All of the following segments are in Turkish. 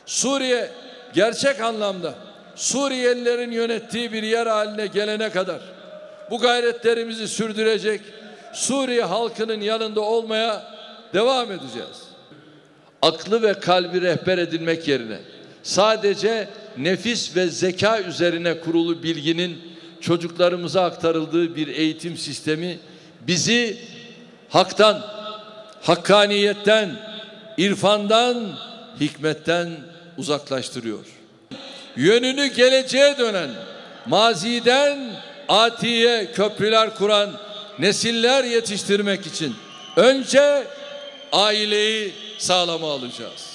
Suriye gerçek anlamda Suriyelilerin yönettiği bir yer haline gelene kadar bu gayretlerimizi sürdürecek, Suriye halkının yanında olmaya devam edeceğiz. Aklı ve kalbi rehber edinmek yerine sadece nefis ve zeka üzerine kurulu bilginin çocuklarımıza aktarıldığı bir eğitim sistemi bizi haktan, hakkaniyetten, irfandan, hikmetten uzaklaştırıyor. Yönünü geleceğe dönen, maziden atiye köprüler kuran nesiller yetiştirmek için önce aileyi sağlama alacağız.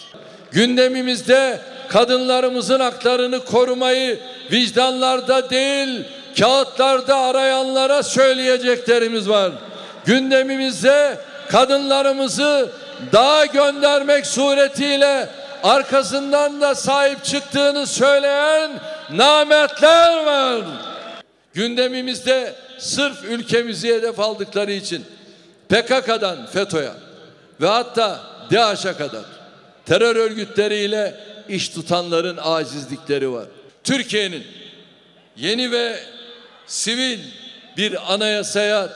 Gündemimizde kadınlarımızın haklarını korumayı vicdanlarda değil, kağıtlarda arayanlara söyleyeceklerimiz var. Gündemimizde kadınlarımızı dağa göndermek suretiyle arkasından da sahip çıktığını söyleyen namertler var. Gündemimizde sırf ülkemizi hedef aldıkları için PKK'dan FETÖ'ye ve hatta DAEŞ'e kadar terör örgütleriyle iş tutanların acizlikleri var. Türkiye'nin yeni ve sivil bir anayasaya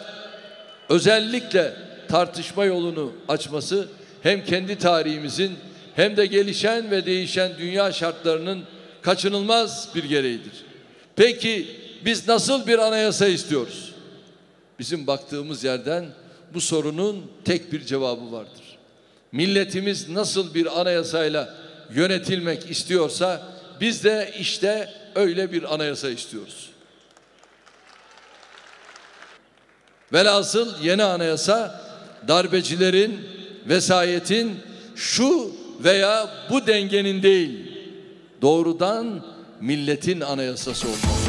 özellikle tartışma yolunu açması hem kendi tarihimizin hem de gelişen ve değişen dünya şartlarının kaçınılmaz bir gereğidir. Peki biz nasıl bir anayasa istiyoruz? Bizim baktığımız yerden bu sorunun tek bir cevabı vardır. Milletimiz nasıl bir anayasayla yönetilmek istiyorsa biz de işte öyle bir anayasa istiyoruz. Velhasıl yeni anayasa darbecilerin, vesayetin şu veya bu dengenin değil, doğrudan milletin anayasası olmalı.